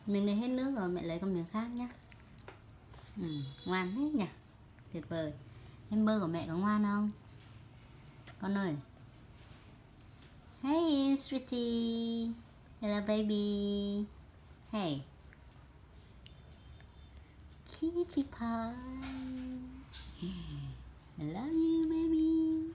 Mình lấy hết nước rồi, mẹ lấy con miếng khác nhé. Ngoan hết nhỉ. Tuyệt vời. Hamburger của mẹ có ngoan không? Con ơi. Hey sweetie. Hello baby. Hey. Kitty pie. I love you baby.